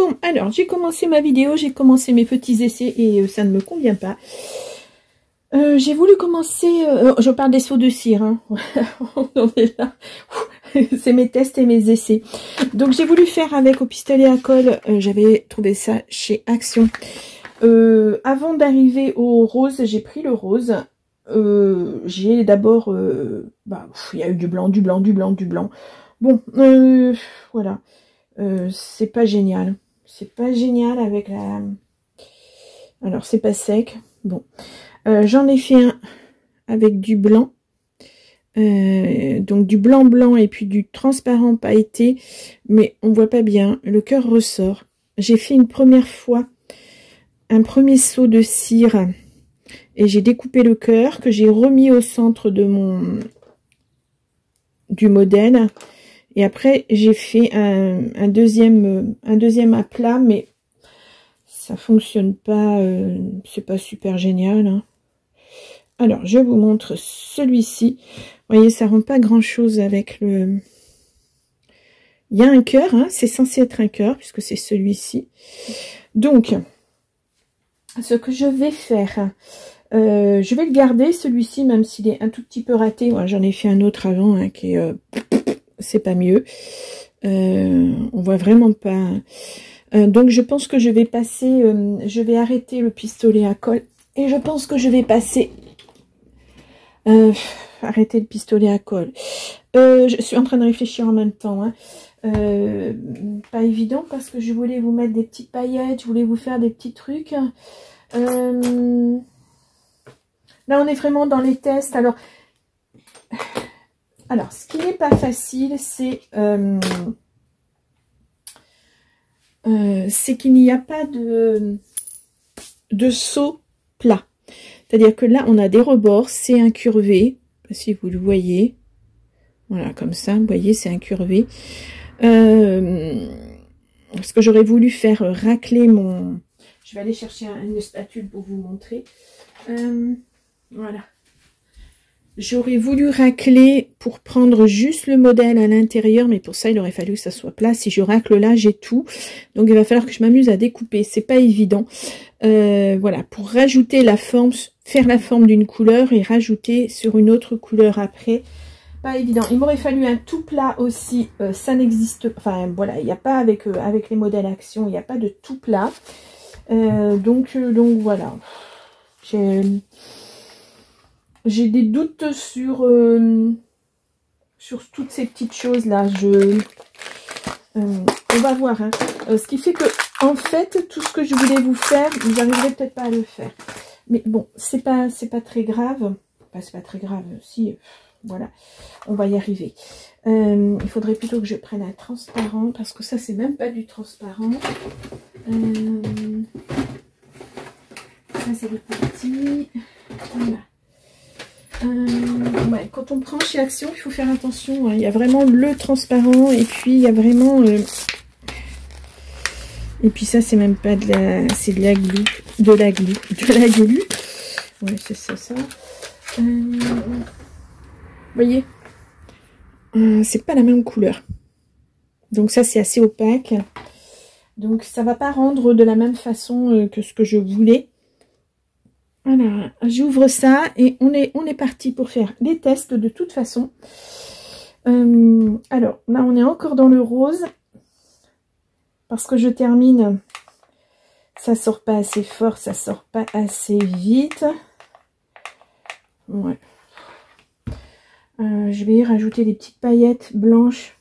Bon, alors, j'ai commencé ma vidéo, j'ai commencé mes petits essais et ça ne me convient pas. J'ai voulu commencer... je parle des seaux de cire, hein. On est là. C'est mes tests et mes essais. Donc, j'ai voulu faire avec au pistolet à colle. J'avais trouvé ça chez Action. Avant d'arriver au rose, j'ai pris le rose. J'ai d'abord... il y a eu du blanc, du blanc, du blanc, du blanc. Bon, voilà. C'est pas génial. C'est pas génial avec la... Alors, c'est pas sec. Bon. J'en ai fait un avec du blanc. Donc du blanc blanc et puis du transparent pailleté. Mais on voit pas bien. Le cœur ressort. J'ai fait une première fois un premier seau de cire. Et j'ai découpé le cœur que j'ai remis au centre de du modèle. Et après, j'ai fait un deuxième aplat, mais ça fonctionne pas, c'est pas super génial. Hein. Alors, je vous montre celui-ci. Vous voyez, ça rend pas grand-chose avec le... Il y a un cœur, hein, c'est censé être un cœur, puisque c'est celui-ci. Donc, ce que je vais faire... je vais le garder, celui-ci, même s'il est un tout petit peu raté. Ouais, j'en ai fait un autre avant, hein, qui est... c'est pas mieux. On voit vraiment pas... donc, je pense que je vais passer... je vais arrêter le pistolet à colle. Et je pense que je vais passer... arrêter le pistolet à colle. Je suis en train de réfléchir en même temps. Hein. Pas évident parce que je voulais vous mettre des petites paillettes. Je voulais vous faire des petits trucs. Là, on est vraiment dans les tests. Alors, ce qui n'est pas facile, c'est qu'il n'y a pas de seau plat. C'est-à-dire que là, on a des rebords, c'est incurvé. Je sais pas si vous le voyez. Voilà, comme ça, vous voyez, c'est incurvé. Parce que j'aurais voulu faire racler mon... Je vais aller chercher une spatule pour vous montrer. Voilà. J'aurais voulu racler pour prendre juste le modèle à l'intérieur, mais pour ça, il aurait fallu que ça soit plat. Si je racle là, j'ai tout. Donc, il va falloir que je m'amuse à découper. C'est pas évident. Voilà, pour rajouter la forme, faire la forme d'une couleur et rajouter sur une autre couleur après. Pas évident. Il m'aurait fallu un tout plat aussi. Ça n'existe pas. Enfin, voilà, il n'y a pas avec les modèles Action, il n'y a pas de tout plat. Donc voilà. J'ai des doutes sur toutes ces petites choses là. On va voir. Hein. Ce qui fait que, en fait, tout ce que je voulais vous faire, j'arriverai peut-être pas à le faire. Mais bon, c'est pas très grave. Enfin, c'est pas très grave. Si, voilà, on va y arriver. Il faudrait plutôt que je prenne un transparent parce que ça, c'est même pas du transparent. Ça, c'est le petit. Voilà. Ouais, quand on prend chez Action, il faut faire attention. Hein. Il y a vraiment le transparent et puis il y a vraiment... Et puis ça, c'est même pas de la... C'est de la glue. De la glue. Ouais, c'est ça. Vous voyez, c'est pas la même couleur. Donc ça, c'est assez opaque. Donc ça va pas rendre de la même façon que ce que je voulais. Voilà, j'ouvre ça et on est parti pour faire les tests de toute façon. Alors, là, on est encore dans le rose. Parce que je termine, ça sort pas assez fort, ça sort pas assez vite. Ouais. Je vais y rajouter des petites paillettes blanches.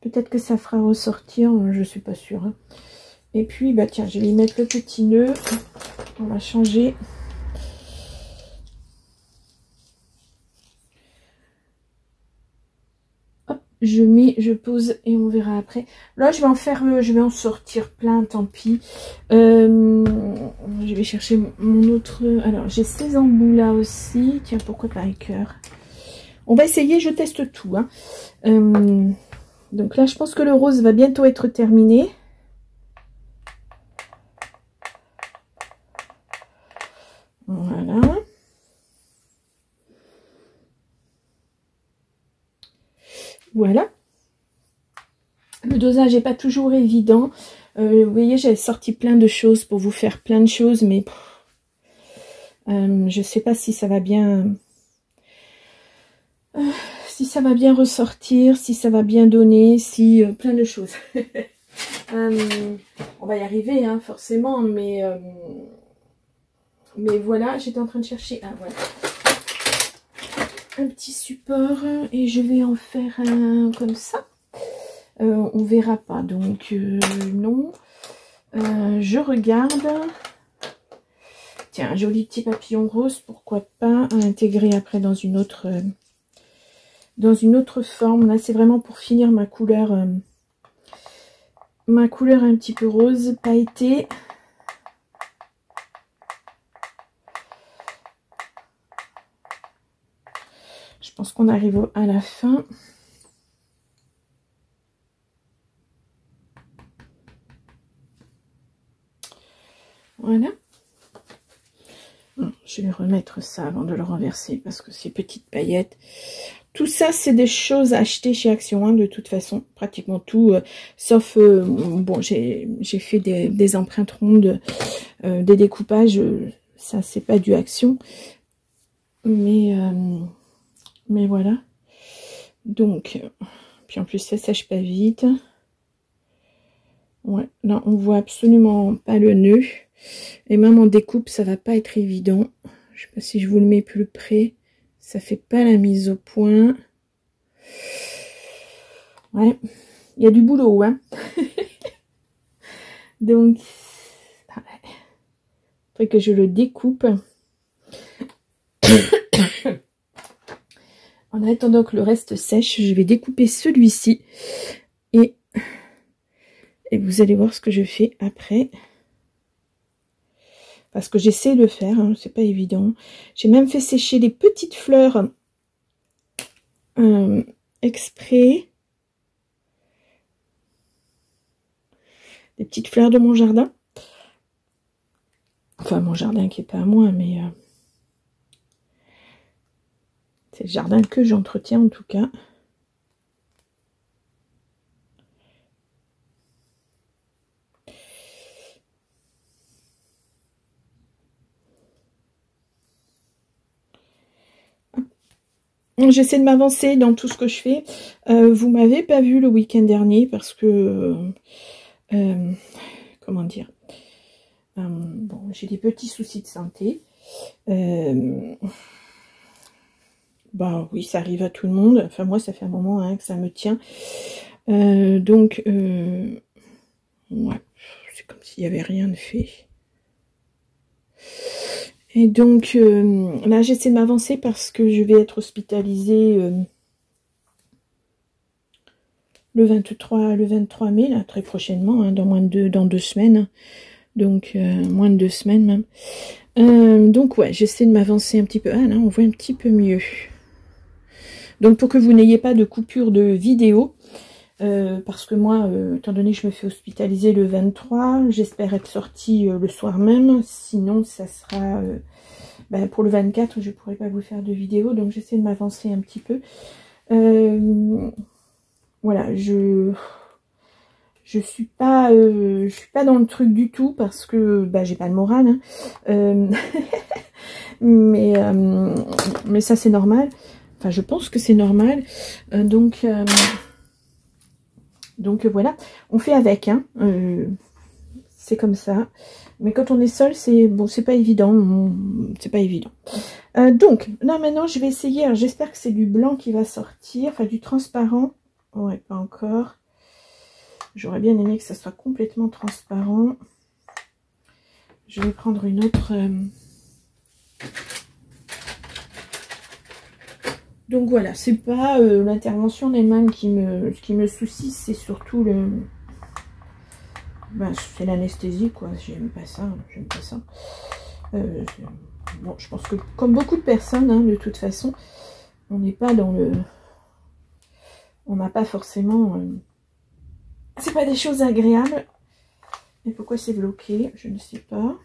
Peut-être que ça fera ressortir, je suis pas sûre. Hein. Et puis, bah tiens, je vais y mettre le petit nœud. On va changer. Hop, je mets, je pose et on verra après. Là, je vais en sortir plein, tant pis. Je vais chercher mon autre... Alors, j'ai ces embouts là aussi. Tiens, pourquoi pas un cœur? On va essayer, je teste tout. Hein. Donc là, je pense que le rose va bientôt être terminé. Voilà. Voilà. Le dosage n'est pas toujours évident. Vous voyez, j'ai sorti plein de choses pour vous faire plein de choses, mais je sais pas si ça va bien... si ça va bien ressortir, si ça va bien donner, si... plein de choses. On va y arriver, hein, forcément, mais voilà, j'étais en train de chercher... Ah, voilà. Un petit support, et je vais en faire un comme ça. On verra pas, donc non. Je regarde. Tiens, un joli petit papillon rose, pourquoi pas, à intégrer après dans une autre forme. Là, c'est vraiment pour finir ma couleur un petit peu rose, pailletée. Je pense qu'on arrive à la fin. Voilà. Je vais remettre ça avant de le renverser parce que ces petites paillettes, tout ça c'est des choses achetées chez Action 1 de toute façon, pratiquement tout, sauf, bon, j'ai fait des empreintes rondes, des découpages, ça c'est pas du Action, mais voilà. Donc, puis en plus ça sèche pas vite. Ouais, là on voit absolument pas le nœud. Et même en découpe, ça va pas être évident. Je sais pas si je vous le mets plus près. Ça fait pas la mise au point. Ouais, il y a du boulot, hein. Donc, après que je le découpe. En attendant que le reste sèche, je vais découper celui-ci. Et vous allez voir ce que je fais après. Parce que j'essaie de le faire, hein, c'est pas évident. J'ai même fait sécher des petites fleurs exprès. Des petites fleurs de mon jardin. Enfin, mon jardin qui n'est pas à moi, mais c'est le jardin que j'entretiens en tout cas. J'essaie de m'avancer dans tout ce que je fais. Vous m'avez pas vu le week-end dernier parce que... comment dire, bon, j'ai des petits soucis de santé. Bah oui, ça arrive à tout le monde. Enfin, moi, ça fait un moment hein, que ça me tient. Donc, ouais, c'est comme s'il n'y avait rien de fait. Et donc, là, j'essaie de m'avancer parce que je vais être hospitalisée le 23 mai, là, très prochainement, hein, dans 2 semaines. Donc, moins de 2 semaines même. Donc, ouais, j'essaie de m'avancer un petit peu. Ah, là, on voit un petit peu mieux. Donc, pour que vous n'ayez pas de coupure de vidéo, parce que moi, étant donné que je me fais hospitaliser le 23, j'espère être sortie le soir même. Sinon, ça sera... ben, pour le 24, je ne pourrai pas vous faire de vidéo. Donc, j'essaie de m'avancer un petit peu. Voilà, je suis pas dans le truc du tout parce que bah, j'ai pas le moral. Hein. Mais ça, c'est normal. Enfin, je pense que c'est normal. Donc voilà, on fait avec. Hein. C'est comme ça. Mais quand on est seul, c'est bon, c'est pas évident. C'est pas évident. Donc, là maintenant, je vais essayer. J'espère que c'est du blanc qui va sortir. Enfin, du transparent. Ouais, pas encore. J'aurais bien aimé que ça soit complètement transparent. Je vais prendre une autre... Donc voilà, c'est pas l'intervention en elle-même qui me soucie, c'est surtout le... Ben, c'est l'anesthésie, quoi. J'aime pas ça, j'aime pas ça. Bon, je pense que comme beaucoup de personnes, hein, de toute façon, on n'est pas dans le... On n'a pas forcément... C'est pas des choses agréables. Et pourquoi c'est bloqué? Je ne sais pas.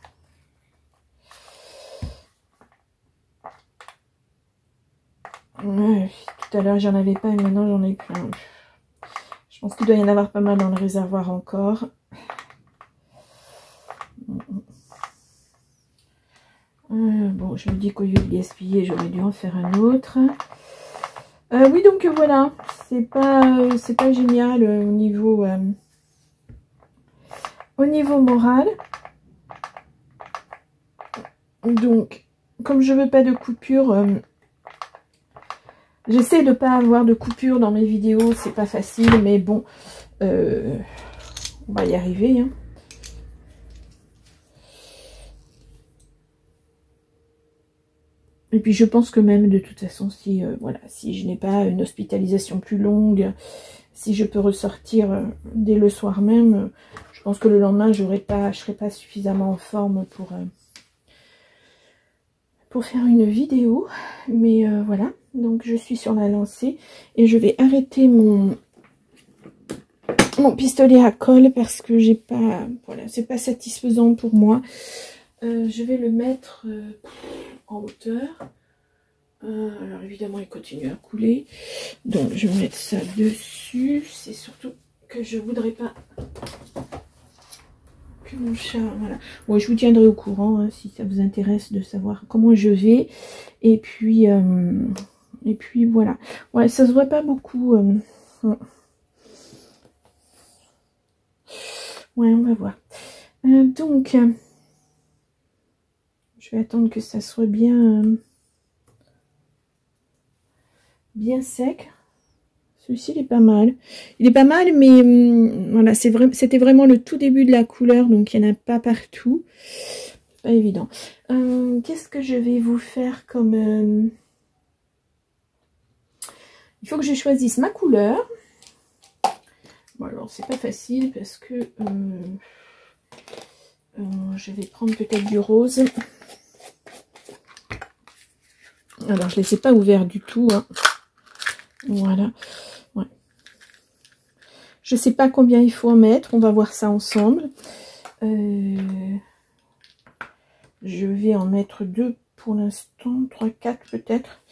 Ouais, tout à l'heure j'en avais pas et maintenant j'en ai plein. Je pense qu'il doit y en avoir pas mal dans le réservoir encore. Bon, je me dis qu'au lieu de gaspiller, j'aurais dû en faire un autre. Oui, donc voilà, c'est pas génial au niveau moral. Donc, comme je veux pas de coupure, j'essaie de pas avoir de coupure dans mes vidéos, c'est pas facile, mais bon, on va y arriver, hein. Et puis je pense que même de toute façon, si voilà, si je n'ai pas une hospitalisation plus longue, si je peux ressortir dès le soir même, je pense que le lendemain, je serai pas suffisamment en forme pour faire une vidéo. Mais voilà, donc je suis sur la lancée et je vais arrêter mon pistolet à colle parce que j'ai pas, voilà, c'est pas satisfaisant pour moi. Je vais le mettre en hauteur. Alors évidemment il continue à couler, donc je vais mettre ça dessus. C'est surtout que je voudrais pas que mon chat, voilà. Bon, je vous tiendrai au courant hein, si ça vous intéresse de savoir comment je vais. Et puis voilà. Ouais, ça se voit pas beaucoup. Ouais, on va voir. Donc je vais attendre que ça soit bien sec. Celui-ci il est pas mal. Il est pas mal, mais voilà, c'était vraiment le tout début de la couleur, donc il n'y en a pas partout. Pas évident. Qu'est-ce que je vais vous faire comme... Il faut que je choisisse ma couleur. Bon, alors c'est pas facile parce que je vais prendre peut-être du rose. Alors je ne les ai pas ouverts du tout, hein. Voilà. Ouais. Je sais pas combien il faut en mettre, on va voir ça ensemble. Je vais en mettre 2 pour l'instant, 3, 4 peut-être.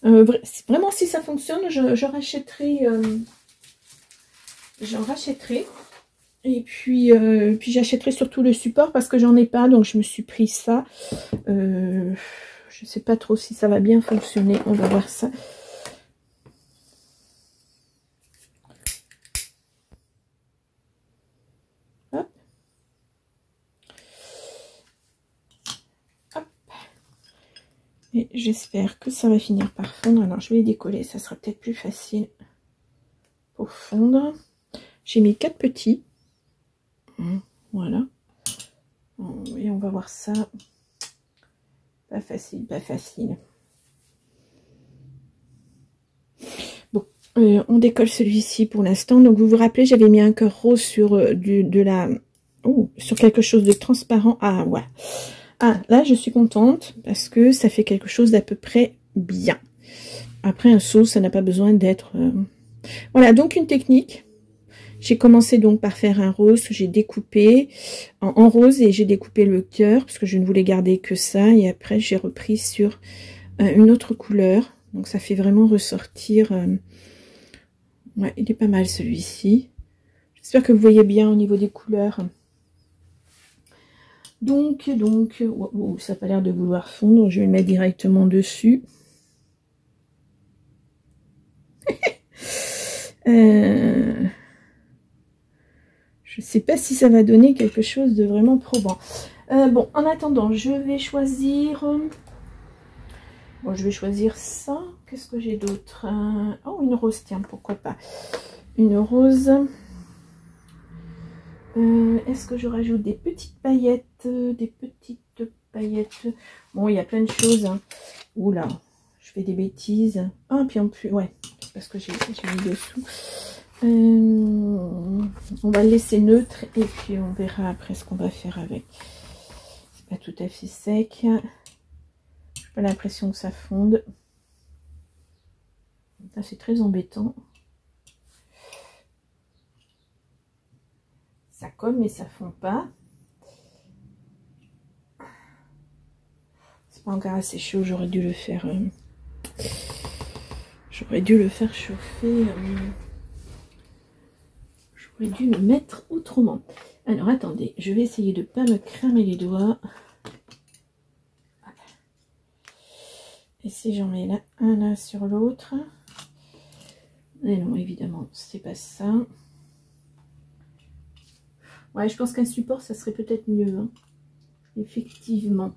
Vraiment si ça fonctionne, j'en rachèterai. J'en rachèterai. Et puis j'achèterai surtout le support parce que j'en ai pas, donc je me suis pris ça. Je sais pas trop si ça va bien fonctionner, on va voir ça. Hop. Hop. Et j'espère que ça va finir par fondre. Alors je vais les décoller, ça sera peut-être plus facile pour fondre. J'ai mis 4 petits. Voilà. Et on va voir ça. Pas facile, pas facile. Bon, on décolle celui-ci pour l'instant. Donc vous vous rappelez, j'avais mis un cœur rose sur sur quelque chose de transparent. Ah ouais. Ah là, je suis contente parce que ça fait quelque chose d'à peu près bien. Après un seau, ça n'a pas besoin d'être. Voilà, donc une technique. J'ai commencé donc par faire un rose que j'ai découpé en rose et j'ai découpé le cœur parce que je ne voulais garder que ça. Et après, j'ai repris sur une autre couleur. Donc, ça fait vraiment ressortir. Ouais, il est pas mal celui-ci. J'espère que vous voyez bien au niveau des couleurs. Donc, ça n'a pas l'air de vouloir fondre. Je vais le mettre directement dessus. Je ne sais pas si ça va donner quelque chose de vraiment probant. Bon, en attendant, je vais choisir... Bon, je vais choisir ça. Qu'est-ce que j'ai d'autre? Oh, une rose, tiens, pourquoi pas. Une rose. Est-ce que je rajoute des petites paillettes? Des petites paillettes. Bon, il y a plein de choses. Hein. Oula, je fais des bêtises. Ah, puis en plus, ouais, parce que j'ai mis dessous. On va le laisser neutre et puis on verra après ce qu'on va faire avec. C'est pas tout à fait sec. J'ai pas l'impression que ça fonde. Ça c'est très embêtant. Ça colle mais ça fond pas. C'est pas encore assez chaud, j'aurais dû le faire. J'aurais dû le faire chauffer. J'aurais dû le mettre autrement. Alors attendez, je vais essayer de ne pas me cramer les doigts. Et si j'en mets là, un là sur l'autre. Et non, évidemment, c'est pas ça. Ouais, je pense qu'un support, ça serait peut-être mieux. Hein. Effectivement.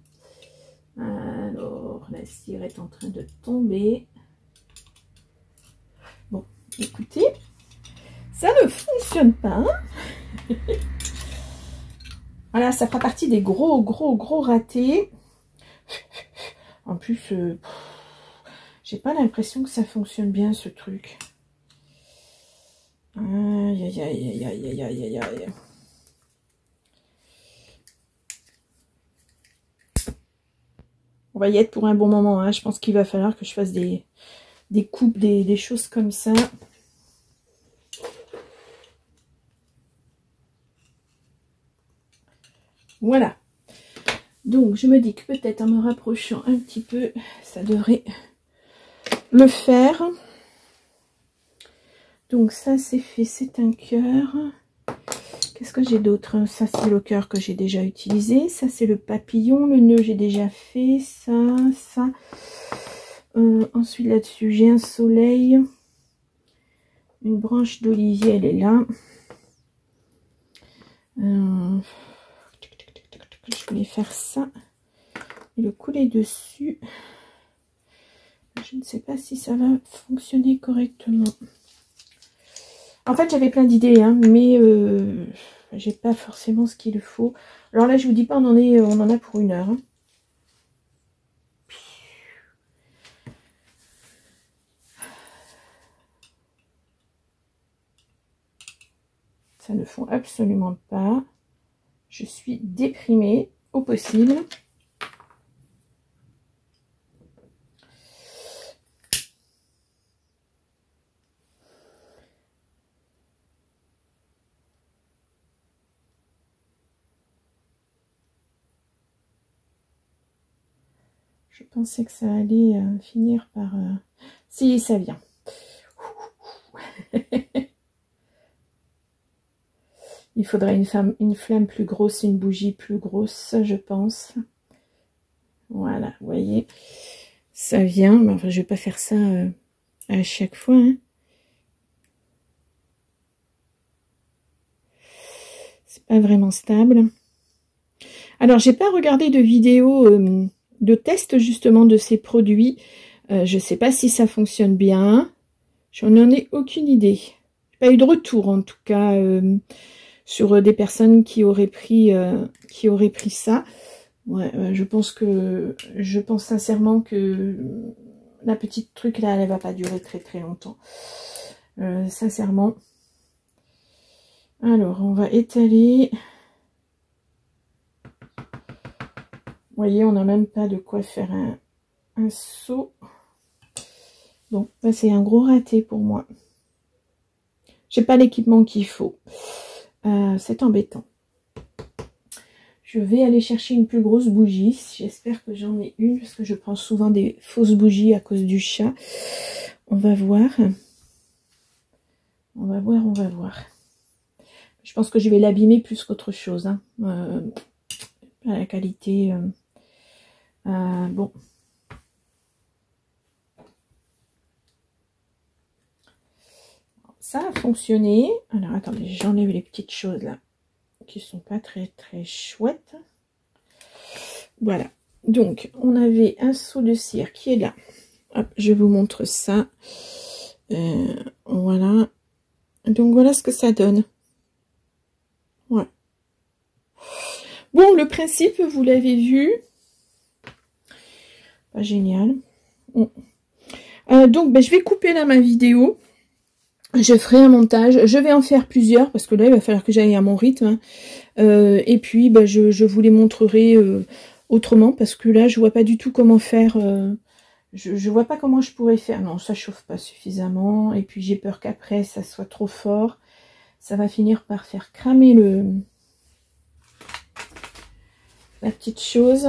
Alors, la cire est en train de tomber. Bon, écoutez, ça ne fonctionne pas. Hein. Voilà, ça fera partie des gros ratés. En plus, j'ai pas l'impression que ça fonctionne bien, ce truc. Aïe, aïe, aïe, aïe, aïe, aïe, aïe. On va y être pour un bon moment. Hein. Je pense qu'il va falloir que je fasse des coupes, des choses comme ça. Voilà. Donc, je me dis que peut-être en me rapprochant un petit peu, ça devrait le faire. Donc, ça, c'est fait. C'est un cœur. Qu'est-ce que j'ai d'autre? Ça, c'est le cœur que j'ai déjà utilisé. Ça, c'est le papillon. Le nœud, j'ai déjà fait. Ça. Ensuite, là-dessus, j'ai un soleil. Une branche d'olivier, elle est là. Je voulais faire ça. Et le couler dessus. Je ne sais pas si ça va fonctionner correctement. En fait, j'avais plein d'idées, hein, mais j'ai pas forcément ce qu'il faut. Alors là, je vous dis pas, on en a pour 1 heure. Hein. Ça ne fond absolument pas. Je suis déprimée au possible. Je pensais que ça allait finir par... Si, ça vient. Il faudrait une flamme plus grosse, une bougie plus grosse, je pense. Voilà, vous voyez, ça vient. Mais enfin, je vais pas faire ça à chaque fois. Hein. C'est pas vraiment stable. Alors, j'ai pas regardé de vidéo de test justement de ces produits. Je sais pas si ça fonctionne bien. J'en ai aucune idée. J'ai pas eu de retour en tout cas sur des personnes qui auraient pris ça. Ouais, je pense sincèrement que la petite truc là, elle va pas durer très longtemps. Sincèrement. Alors, on va étaler. Vous voyez, on n'a même pas de quoi faire un seau. Bon, bah, c'est un gros raté pour moi. J'ai pas l'équipement qu'il faut. C'est embêtant. Je vais aller chercher une plus grosse bougie. J'espère que j'en ai une, parce que je prends souvent des fausses bougies à cause du chat. On va voir. On va voir. Je pense que je vais l'abîmer plus qu'autre chose. Hein. La qualité... bon. Ça a fonctionné. Alors, attendez, j'enlève les petites choses là qui sont pas très chouettes. Voilà. Donc, on avait un seau de cire qui est là. Hop, je vous montre ça. Voilà. Donc, voilà ce que ça donne. Ouais. Bon, le principe, vous l'avez vu. Pas génial. Bon. Donc, ben, je vais couper là ma vidéo. Je ferai un montage. Je vais en faire plusieurs parce que là, il va falloir que j'aille à mon rythme. Et puis, ben, je vous les montrerai autrement parce que là, je vois pas du tout comment faire. Je vois pas comment je pourrais faire. Non, ça chauffe pas suffisamment. Et puis, j'ai peur qu'après, ça soit trop fort. Ça va finir par faire cramer la petite chose.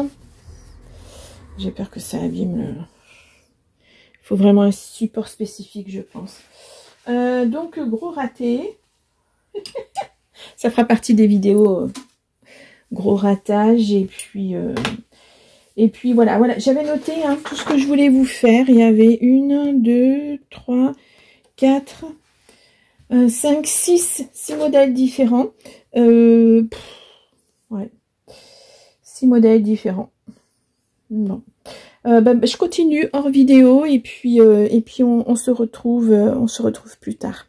J'ai peur que ça abîme le... Il faut vraiment un support spécifique, je pense. Donc, gros raté. Ça fera partie des vidéos gros ratage. Et puis voilà. J'avais noté hein, tout ce que je voulais vous faire. Il y avait 1, 2, 3, 4, 5, 6 modèles différents. Ouais. 6 modèles différents. Bon. Je continue hors vidéo et puis on se retrouve plus tard.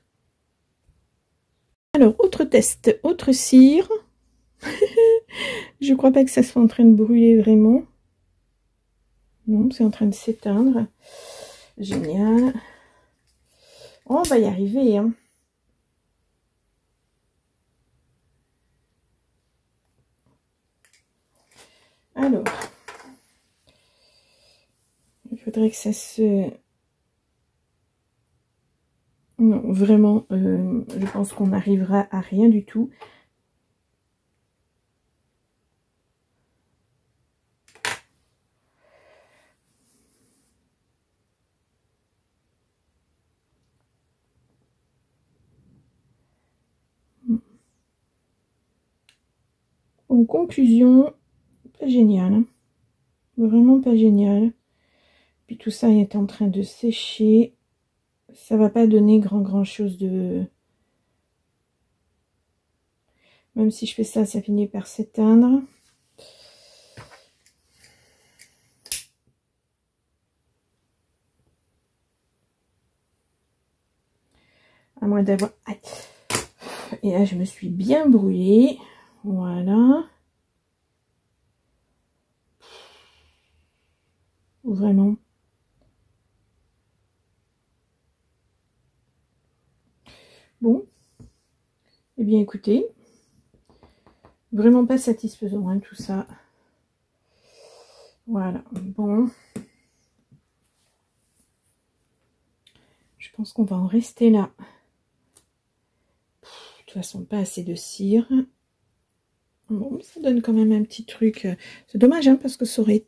Alors, autre test, autre cire. Je crois pas que ça soit en train de brûler vraiment. Non, c'est en train de s'éteindre. Génial. On va y arriver, hein. Alors, il faudrait que ça se... Non, vraiment, je pense qu'on n'arrivera à rien du tout. En conclusion, pas génial, hein. Vraiment pas génial. Puis tout ça est en train de sécher. Ça va pas donner grand chose de... Même si je fais ça, ça finit par s'éteindre. À moins d'avoir... Et là, je me suis bien brûlée. Voilà. Vraiment. Bon. Eh bien, écoutez. Vraiment pas satisfaisant, hein, tout ça. Voilà. Bon. Je pense qu'on va en rester là. De toute façon, pas assez de cire. Bon, ça donne quand même un petit truc. C'est dommage, hein, parce que ça aurait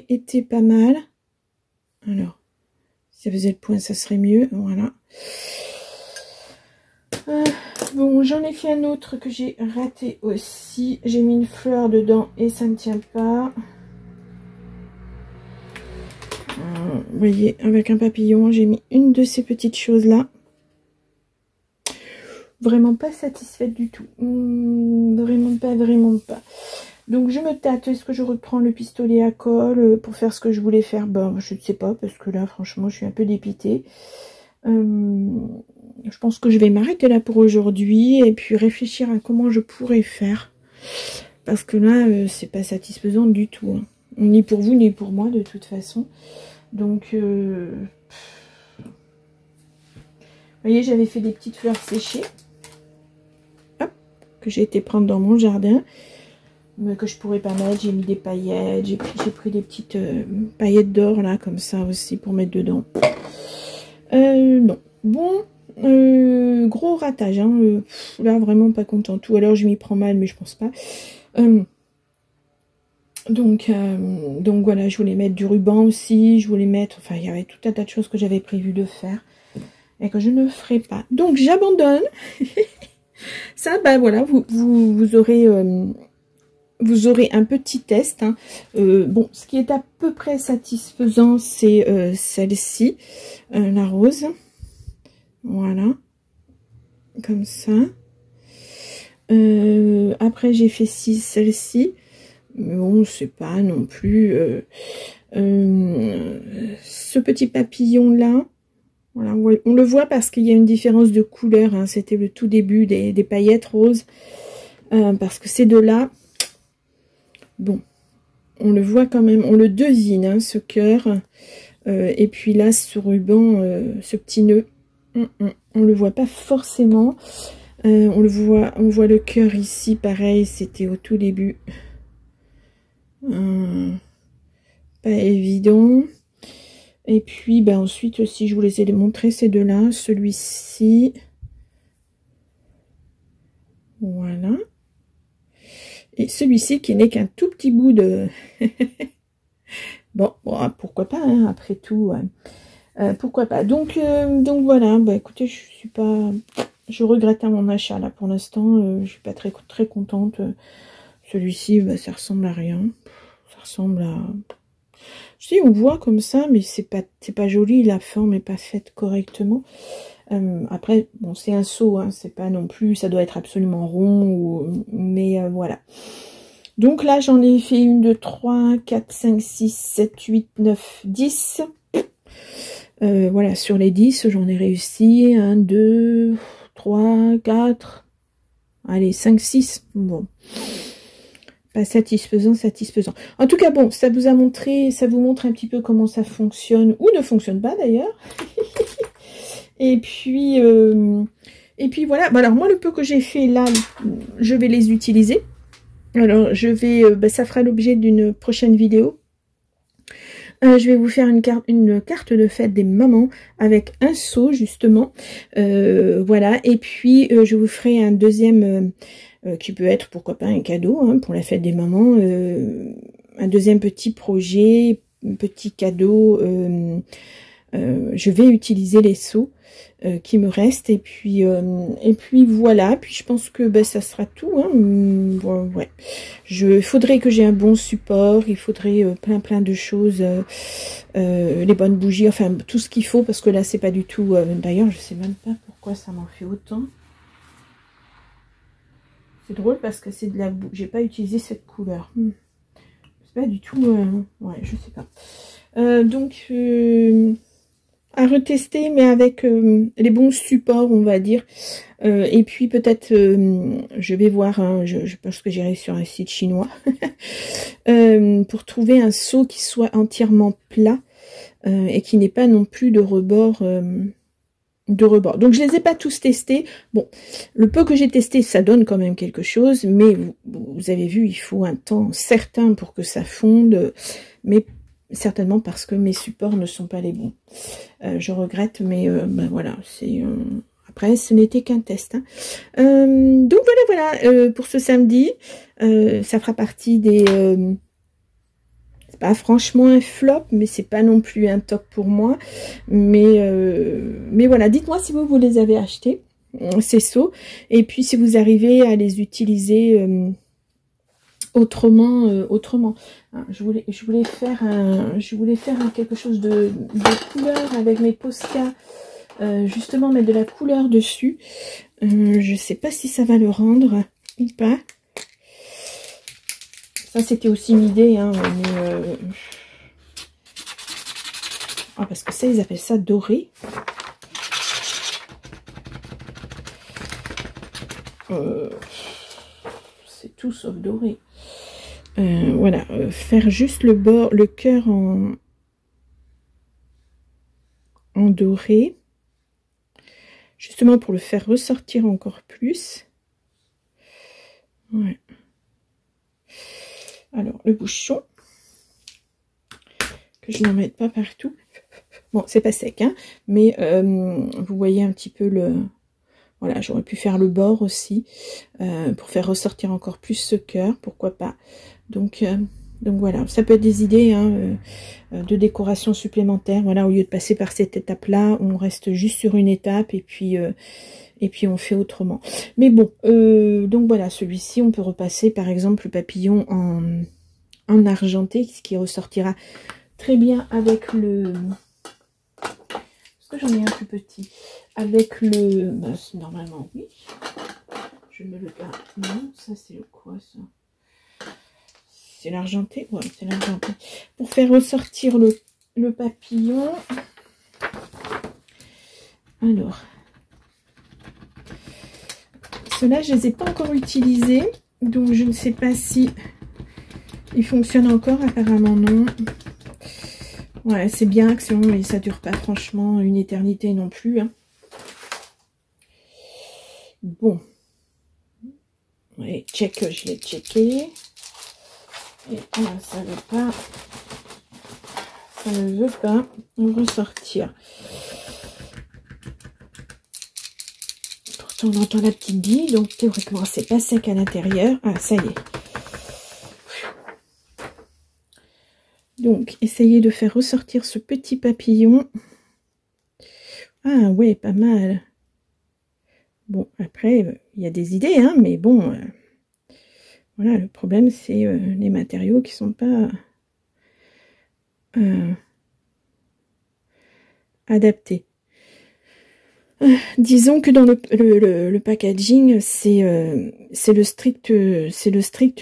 été pas mal. Alors, si ça faisait le point, ça serait mieux. Voilà. Bon, j'en ai fait un autre que j'ai raté aussi. J'ai mis une fleur dedans et ça ne tient pas. Vous voyez, avec un papillon, j'ai mis une de ces petites choses-là. Vraiment pas satisfaite du tout. Vraiment pas. Donc je me tâte. Est-ce que je reprends le pistolet à colle pour faire ce que je voulais faire? Ben, je ne sais pas, parce que là, franchement, je suis un peu dépitée. Je pense que je vais m'arrêter là pour aujourd'hui et puis réfléchir à comment je pourrais faire. Parce que là, c'est pas satisfaisant du tout. Hein. Ni pour vous, ni pour moi, de toute façon. Donc, vous voyez, j'avais fait des petites fleurs séchées. Hop, que j'ai été prendre dans mon jardin. Mais que je pourrais pas mettre. J'ai mis des paillettes. J'ai pris des petites paillettes d'or, là, comme ça aussi, pour mettre dedans. Non. Bon, gros ratage. Hein, là, vraiment pas contente. Ou alors, je m'y prends mal, mais je pense pas. Donc voilà, je voulais mettre du ruban aussi, je voulais mettre, enfin il y avait tout un tas de choses que j'avais prévu de faire et que je ne ferai pas. Donc j'abandonne. Ça, ben voilà, vous aurez un petit test. Hein. Bon, ce qui est à peu près satisfaisant, c'est celle-ci, la rose. Voilà, comme ça. Après j'ai fait celle-ci. Mais bon, c'est pas non plus ce petit papillon là. Voilà, on le voit parce qu'il y a une différence de couleur. Hein, c'était le tout début des paillettes roses. Parce que ces deux-là, bon, on le voit quand même, on le devine, hein, ce cœur. Et puis là, ce ruban, ce petit nœud, on le voit pas forcément. On voit le cœur ici, pareil, c'était au tout début. Pas évident. Et puis ben ensuite aussi je vous les ai montré ces deux là, celui-ci, voilà, et celui-ci qui n'est qu'un tout petit bout de bon, pourquoi pas, hein, après tout, pourquoi pas. Donc voilà, bah écoutez, je suis pas je regrette mon achat là pour l'instant. Je suis pas très contente. Celui-ci, bah, ça ressemble à rien. Ça ressemble à... Je dis, on voit comme ça, mais c'est pas joli. La forme est pas faite correctement. Après, bon, c'est un seau, hein, c'est pas non plus, ça doit être absolument rond, mais voilà. Donc là, j'en ai fait 1, 2, 3, 4, 5, 6, 7, 8, 9, 10. Voilà, sur les 10, j'en ai réussi 1, 2, 3, 4, allez, 5, 6. Bon, pas satisfaisant. En tout cas, bon, ça vous montre un petit peu comment ça fonctionne, ou ne fonctionne pas d'ailleurs. Et puis voilà. Bon, alors moi, le peu que j'ai fait là, je vais les utiliser. Alors je vais, ça fera l'objet d'une prochaine vidéo. Je vais vous faire une carte de fête des mamans avec un seau justement. Voilà. Et puis je vous ferai un deuxième qui peut être pourquoi pas un cadeau hein, pour la fête des mamans. Un deuxième petit projet, un petit cadeau. Je vais utiliser les seaux qui me restent et puis voilà. Puis je pense que ben, ça sera tout. Hein. Ouais. Il faudrait que j'ai un bon support. Il faudrait plein de choses, les bonnes bougies, enfin tout ce qu'il faut parce que là c'est pas du tout. D'ailleurs je sais même pas pourquoi ça m'en fait autant. C'est drôle parce que c'est de la bougie. J'ai pas utilisé cette couleur. C'est pas du tout. Ouais, je sais pas. Donc à retester, mais avec les bons supports, on va dire. Et puis peut-être, je vais voir, hein, je pense que j'irai sur un site chinois, pour trouver un seau qui soit entièrement plat et qui n'ait pas non plus de rebord. Donc je les ai pas tous testés. Bon, le peu que j'ai testé, ça donne quand même quelque chose, mais vous avez vu, il faut un temps certain pour que ça fonde, mais certainement parce que mes supports ne sont pas les bons. Je regrette, mais ben voilà, c'est après ce n'était qu'un test. Hein. Donc voilà, pour ce samedi, ça fera partie des c'est pas franchement un flop, mais c'est pas non plus un top pour moi. Mais voilà, dites-moi si vous les avez achetés, ces seaux, et puis si vous arrivez à les utiliser autrement. Je voulais faire quelque chose de couleur avec mes Posca, justement mettre de la couleur dessus. Je sais pas si ça va le rendre ou pas. Ça c'était aussi une idée, hein, mais parce que ça ils appellent ça doré. C'est tout sauf doré. Voilà, faire juste le cœur en doré, justement pour le faire ressortir encore plus. Ouais. Alors le bouchon, que je n'en mette pas partout. Bon, c'est pas sec, hein, mais vous voyez un petit peu le... Voilà, j'aurais pu faire le bord aussi, pour faire ressortir encore plus ce cœur, pourquoi pas. Donc voilà, ça peut être des idées hein, de décoration supplémentaire. Voilà, au lieu de passer par cette étape-là, on reste juste sur une étape et puis on fait autrement. Mais bon, donc voilà, celui-ci, on peut repasser par exemple le papillon en argenté, ce qui ressortira très bien avec le... Est-ce que j'en ai un plus petit? Avec le... Bah, normalement, oui. Je me le garde. Non, ça c'est quoi ça? C'est l'argenté? Ouais, c'est l'argenté. Pour faire ressortir le papillon. Alors. Ceux-là, je ne les ai pas encore utilisés. Donc, je ne sais pas si ils fonctionnent encore. Apparemment, non. Ouais, c'est bien action, mais ça dure pas franchement une éternité non plus. Hein. Bon. Ouais, check, je l'ai checké. Et ça ne veut pas ressortir. Pourtant, on entend la petite bille, donc théoriquement, c'est pas sec à l'intérieur. Ah, ça y est. Donc, essayez de faire ressortir ce petit papillon. Ah ouais, pas mal. Bon, après, il y a des idées, hein, mais bon, voilà, le problème, c'est les matériaux qui sont pas adaptés. Disons que dans le packaging, c'est le strict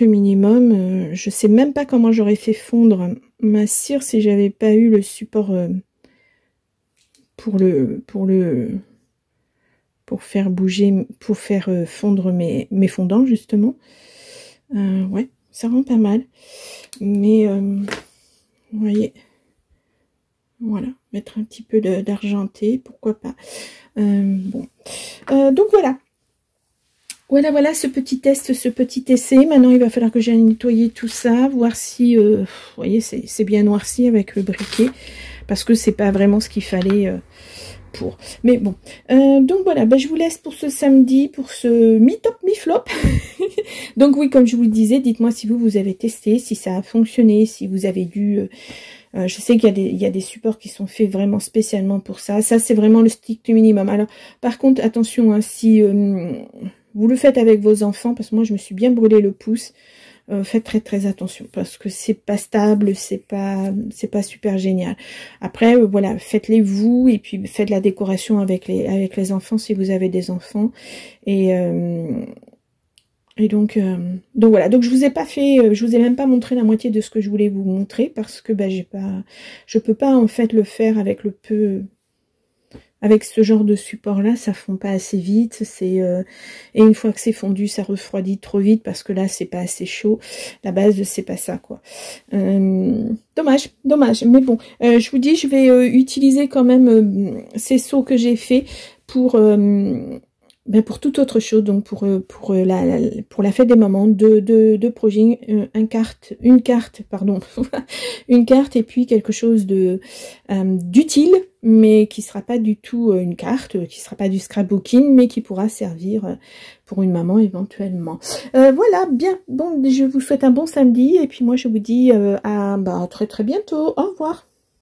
minimum. Je sais même pas comment j'aurais fait fondre ma cire si j'avais pas eu le support pour faire bouger, pour faire fondre mes fondants justement. Ouais, ça rend pas mal. Mais vous voyez, voilà, mettre un petit peu d'argenté, pourquoi pas. Bon, donc voilà. Voilà ce petit test, ce petit essai. Maintenant, il va falloir que j'aille nettoyer tout ça, voir si, vous voyez, c'est bien noirci avec le briquet, parce que c'est pas vraiment ce qu'il fallait pour. Mais bon, donc voilà, je vous laisse pour ce samedi, pour ce mi-top, mi-flop. Donc oui, comme je vous le disais, dites-moi si vous avez testé, si ça a fonctionné, si vous avez dû... je sais qu'il y a des supports qui sont faits vraiment spécialement pour ça. Ça, c'est vraiment le strict minimum. Alors, par contre, attention, hein, si vous le faites avec vos enfants, parce que moi, je me suis bien brûlé le pouce, faites très attention, parce que c'est pas stable, c'est pas super génial. Après, voilà, faites-les vous, et puis faites la décoration avec les enfants, si vous avez des enfants. Et donc voilà, donc je vous ai pas fait, je vous ai même pas montré la moitié de ce que je voulais vous montrer parce que je peux pas en fait le faire avec avec ce genre de support là, ça fond pas assez vite, et une fois que c'est fondu, ça refroidit trop vite parce que là c'est pas assez chaud. La base c'est pas ça quoi. Dommage, mais bon, je vous dis, je vais utiliser quand même ces seaux que j'ai fait pour toute autre chose, donc pour la fête des mamans de projet, une carte une carte et puis quelque chose de d'utile, mais qui sera pas du tout une carte, qui sera pas du scrapbooking, mais qui pourra servir pour une maman éventuellement. Voilà, bien, bon, je vous souhaite un bon samedi et puis moi je vous dis à très bientôt, au revoir.